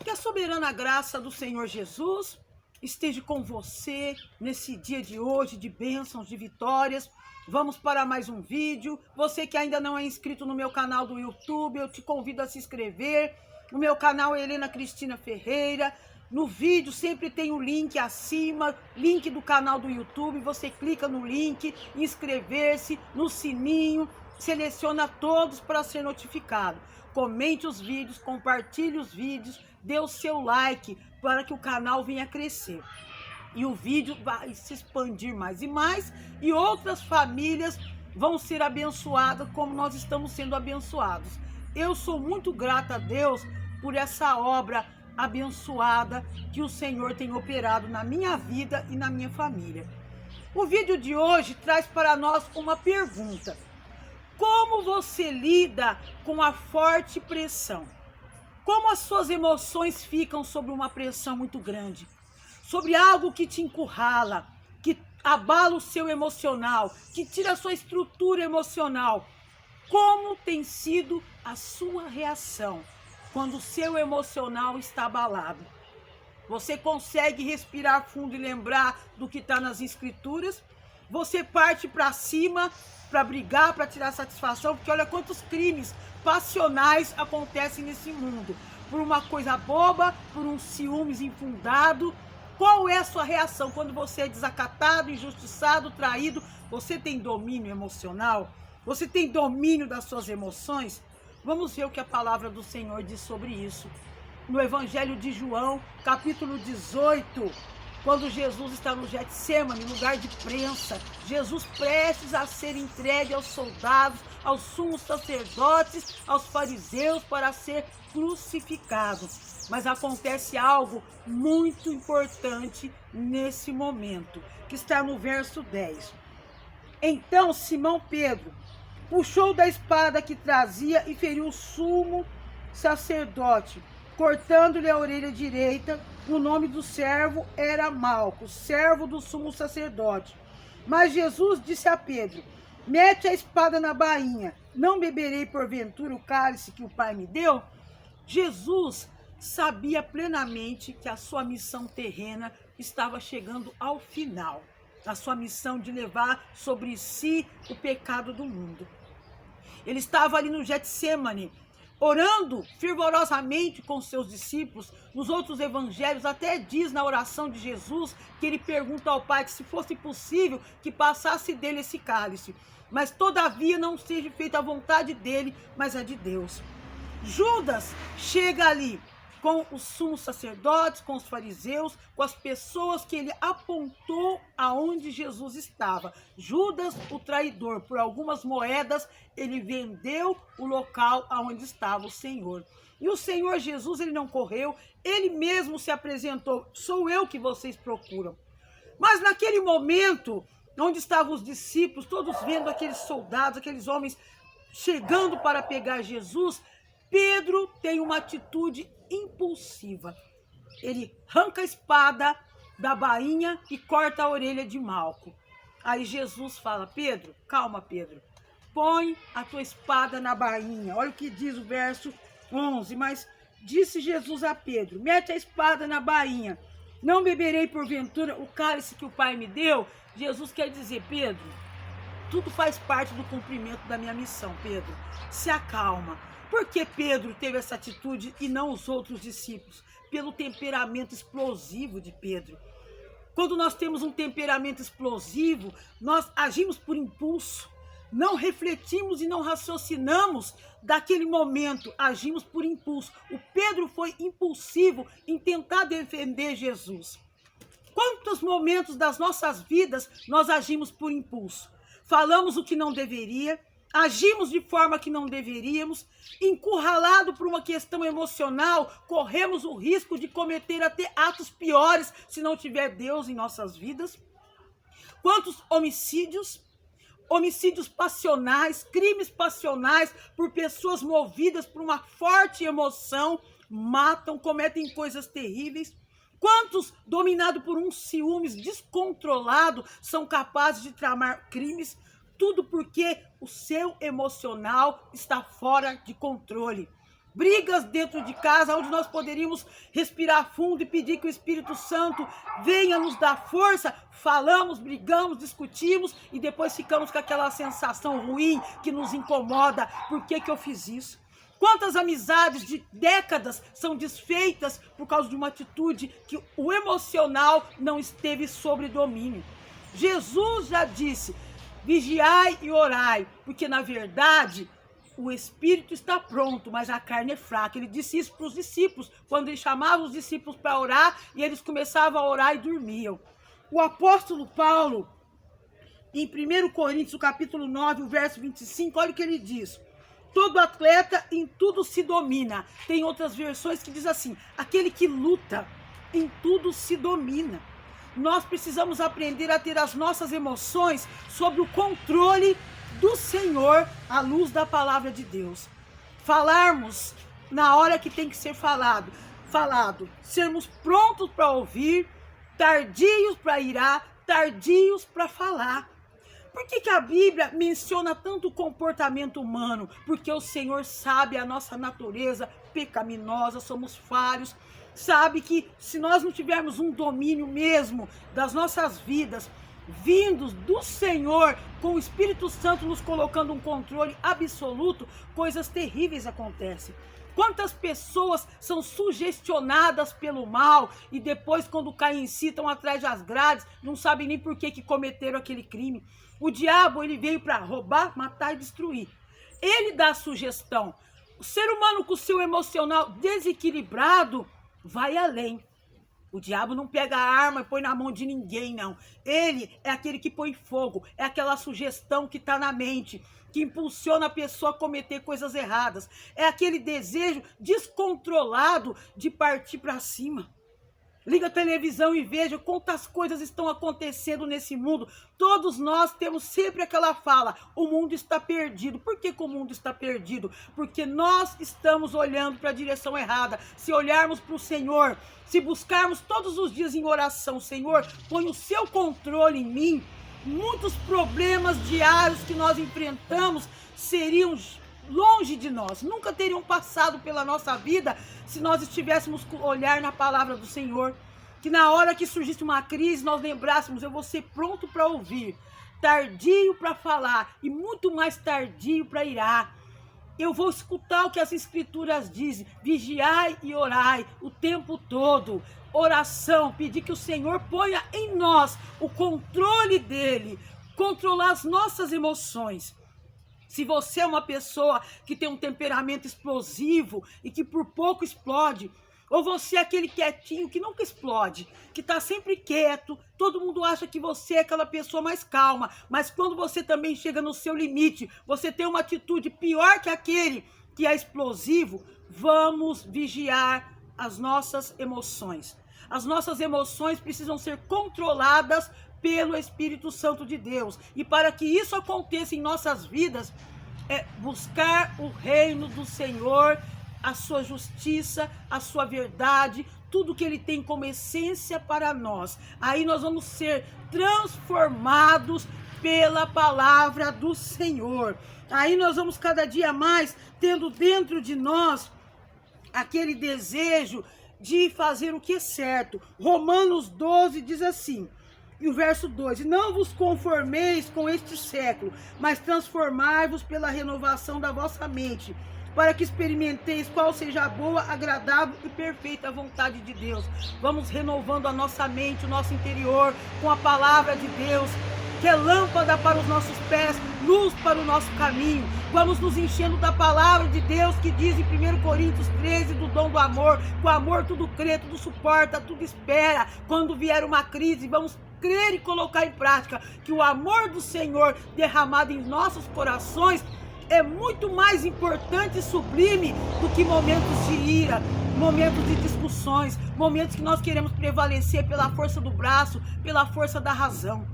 Que a soberana graça do Senhor Jesus esteja com você nesse dia de hoje, de bênçãos, de vitórias. Vamos para mais um vídeo. Você que ainda não é inscrito no meu canal do YouTube, eu te convido a se inscrever. O meu canal é Helena Cristina Ferreira. No vídeo sempre tem o link acima, link do canal do YouTube. Você clica no link, inscrever-se, no sininho, seleciona todos para ser notificado. Comente os vídeos, compartilhe os vídeos, dê o seu like para que o canal venha crescer. E o vídeo vai se expandir mais e mais, e outras famílias vão ser abençoadas como nós estamos sendo abençoados. Eu sou muito grata a Deus por essa obra abençoada que o Senhor tem operado na minha vida e na minha família. O vídeo de hoje traz para nós uma pergunta: como você lida com a forte pressão? Como as suas emoções ficam sob uma pressão muito grande? Sobre algo que te encurrala, que abala o seu emocional, que tira a sua estrutura emocional. Como tem sido a sua reação quando o seu emocional está abalado? Você consegue respirar fundo e lembrar do que está nas escrituras? Você parte para cima para brigar, para tirar satisfação, porque olha quantos crimes passionais acontecem nesse mundo. Por uma coisa boba, por um ciúmes infundado. Qual é a sua reação quando você é desacatado, injustiçado, traído? Você tem domínio emocional? Você tem domínio das suas emoções? Vamos ver o que a palavra do Senhor diz sobre isso. No Evangelho de João, capítulo 18, quando Jesus está no Getsêmani, lugar de prensa, Jesus prestes a ser entregue aos soldados, aos sumos sacerdotes, aos fariseus para ser crucificado. Mas acontece algo muito importante nesse momento, que está no verso 10. Então Simão Pedro puxou da espada que trazia e feriu o sumo sacerdote, cortando-lhe a orelha direita. O nome do servo era Malco, servo do sumo sacerdote. Mas Jesus disse a Pedro: mete a espada na bainha, não beberei porventura o cálice que o Pai me deu? Jesus sabia plenamente que a sua missão terrena estava chegando ao final, a sua missão de levar sobre si o pecado do mundo. Ele estava ali no Getsêmani, orando fervorosamente com seus discípulos. Nos outros evangelhos até diz na oração de Jesus que ele pergunta ao Pai que se fosse possível que passasse dele esse cálice, mas todavia não seja feita a vontade dele, mas a de Deus. Judas chega ali com os sumos sacerdotes, com os fariseus, com as pessoas que ele apontou aonde Jesus estava. Judas, o traidor, por algumas moedas, ele vendeu o local aonde estava o Senhor. E o Senhor Jesus, ele não correu, ele mesmo se apresentou: sou eu que vocês procuram. Mas naquele momento, onde estavam os discípulos, todos vendo aqueles soldados, aqueles homens chegando para pegar Jesus, Pedro tem uma atitude impulsiva. Ele arranca a espada da bainha e corta a orelha de Malco. Aí Jesus fala: Pedro, calma Pedro, põe a tua espada na bainha. Olha o que diz o verso 11. Mas disse Jesus a Pedro: mete a espada na bainha, não beberei porventura o cálice que o Pai me deu? Jesus quer dizer: Pedro, tudo faz parte do cumprimento da minha missão. Pedro, se acalma. Por que Pedro teve essa atitude e não os outros discípulos? Pelo temperamento explosivo de Pedro. Quando nós temos um temperamento explosivo, nós agimos por impulso. Não refletimos e não raciocinamos daquele momento, agimos por impulso. O Pedro foi impulsivo em tentar defender Jesus. Quantos momentos das nossas vidas nós agimos por impulso? Falamos o que não deveria, agimos de forma que não deveríamos, encurralado por uma questão emocional, corremos o risco de cometer até atos piores se não tiver Deus em nossas vidas. Quantos homicídios passionais, crimes passionais por pessoas movidas por uma forte emoção, matam, cometem coisas terríveis. Quantos, dominados por um ciúmes descontrolado, são capazes de tramar crimes? Tudo porque o seu emocional está fora de controle. brigas dentro de casa, onde nós poderíamos respirar fundo e pedir que o Espírito Santo venha nos dar força. Falamos, brigamos, discutimos e depois ficamos com aquela sensação ruim que nos incomoda. Por que eu fiz isso? Quantas amizades de décadas são desfeitas por causa de uma atitude que o emocional não esteve sob domínio? Jesus já disse: vigiai e orai, porque na verdade o espírito está pronto, mas a carne é fraca. Ele disse isso para os discípulos, quando ele chamava os discípulos para orar, e eles começavam a orar e dormiam. O apóstolo Paulo, em 1 Coríntios, o capítulo 9, o verso 25, olha o que ele diz: todo atleta em tudo se domina. Tem outras versões que diz assim: aquele que luta em tudo se domina. Nós precisamos aprender a ter as nossas emoções sob o controle do Senhor, à luz da palavra de Deus. Falarmos na hora que tem que ser falado. Sermos prontos para ouvir, tardios para irar, tardios para falar. Por que a Bíblia menciona tanto o comportamento humano? Porque o Senhor sabe a nossa natureza pecaminosa, somos falhos. Sabe que se nós não tivermos um domínio mesmo das nossas vidas, vindos do Senhor, com o Espírito Santo nos colocando um controle absoluto, coisas terríveis acontecem. Quantas pessoas são sugestionadas pelo mal e depois, quando caem em si, estão atrás das grades, não sabem nem por que cometeram aquele crime. O diabo, ele veio para roubar, matar e destruir. Ele dá a sugestão. O ser humano com o seu emocional desequilibrado vai além. O diabo não pega a arma e põe na mão de ninguém, não. Ele é aquele que põe fogo, é aquela sugestão que está na mente, que impulsiona a pessoa a cometer coisas erradas. É aquele desejo descontrolado de partir para cima. Liga a televisão e veja quantas coisas estão acontecendo nesse mundo. Todos nós temos sempre aquela fala: o mundo está perdido. Por que o mundo está perdido? Porque nós estamos olhando para a direção errada. Se olharmos para o Senhor, se buscarmos todos os dias em oração: Senhor, põe o seu controle em mim, muitos problemas diários que nós enfrentamos seriam longe de nós, nunca teriam passado pela nossa vida se nós estivéssemos com olhar na palavra do Senhor. Que na hora que surgisse uma crise, nós lembrássemos: eu vou ser pronto para ouvir, tardio para falar e muito mais tardio para irar. Eu vou escutar o que as Escrituras dizem: vigiai e orai o tempo todo. Oração, pedir que o Senhor ponha em nós o controle dele, controlar as nossas emoções. Se você é uma pessoa que tem um temperamento explosivo e que por pouco explode, ou você é aquele quietinho que nunca explode, que está sempre quieto, todo mundo acha que você é aquela pessoa mais calma, mas quando você também chega no seu limite, você tem uma atitude pior que aquele que é explosivo, vamos vigiar as nossas emoções. As nossas emoções precisam ser controladas pelo Espírito Santo de Deus. E para que isso aconteça em nossas vidas, é buscar o reino do Senhor, a sua justiça, a sua verdade, tudo que ele tem como essência para nós. Aí nós vamos ser transformados pela palavra do Senhor. Aí nós vamos cada dia mais tendo dentro de nós aquele desejo de fazer o que é certo. Romanos 12 diz assim, e o verso 2: não vos conformeis com este século, mas transformai-vos pela renovação da vossa mente, para que experimenteis qual seja a boa, agradável e perfeita vontade de Deus. Vamos renovando a nossa mente, o nosso interior, com a palavra de Deus, que é lâmpada para os nossos pés, luz para o nosso caminho. Vamos nos enchendo da palavra de Deus, que diz em 1 Coríntios 13, do dom do amor. Com amor tudo crê, tudo suporta, tudo espera. Quando vier uma crise, vamos crer e colocar em prática que o amor do Senhor derramado em nossos corações é muito mais importante e sublime do que momentos de ira, momentos de discussões, momentos que nós queremos prevalecer pela força do braço, pela força da razão.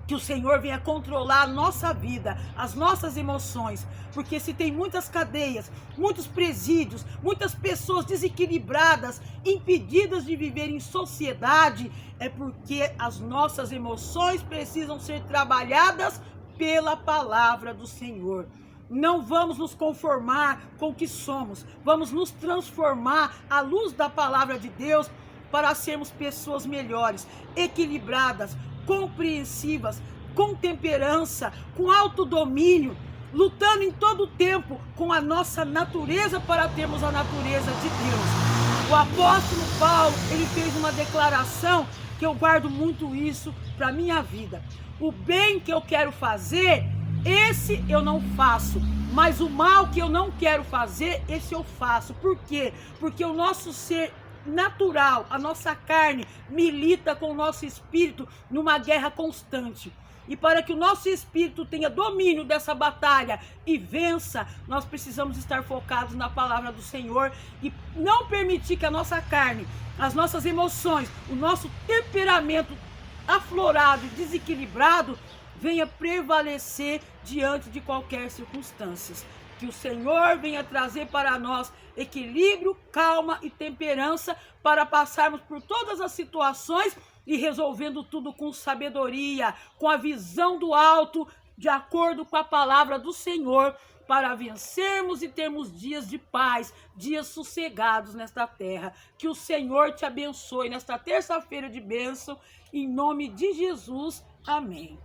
Que o Senhor venha controlar a nossa vida, as nossas emoções, porque se tem muitas cadeias, muitos presídios, muitas pessoas desequilibradas, impedidas de viver em sociedade, é porque as nossas emoções precisam ser trabalhadas pela palavra do Senhor. Não vamos nos conformar com o que somos. Vamos nos transformar à luz da palavra de Deus para sermos pessoas melhores, equilibradas, compreensivas, com temperança, com autodomínio, lutando em todo o tempo com a nossa natureza para termos a natureza de Deus. O apóstolo Paulo, ele fez uma declaração que eu guardo muito isso para a minha vida. O bem que eu quero fazer, esse eu não faço, mas o mal que eu não quero fazer, esse eu faço. Por quê? Porque o nosso ser natural, a nossa carne, milita com o nosso espírito numa guerra constante. E para que o nosso espírito tenha domínio dessa batalha e vença, nós precisamos estar focados na palavra do Senhor e não permitir que a nossa carne, as nossas emoções, o nosso temperamento aflorado e desequilibrado venha prevalecer diante de qualquer circunstância. Que o Senhor venha trazer para nós equilíbrio, calma e temperança para passarmos por todas as situações e resolvendo tudo com sabedoria, com a visão do alto, de acordo com a palavra do Senhor, para vencermos e termos dias de paz, dias sossegados nesta terra. Que o Senhor te abençoe nesta terça-feira de bênção, em nome de Jesus. Amém.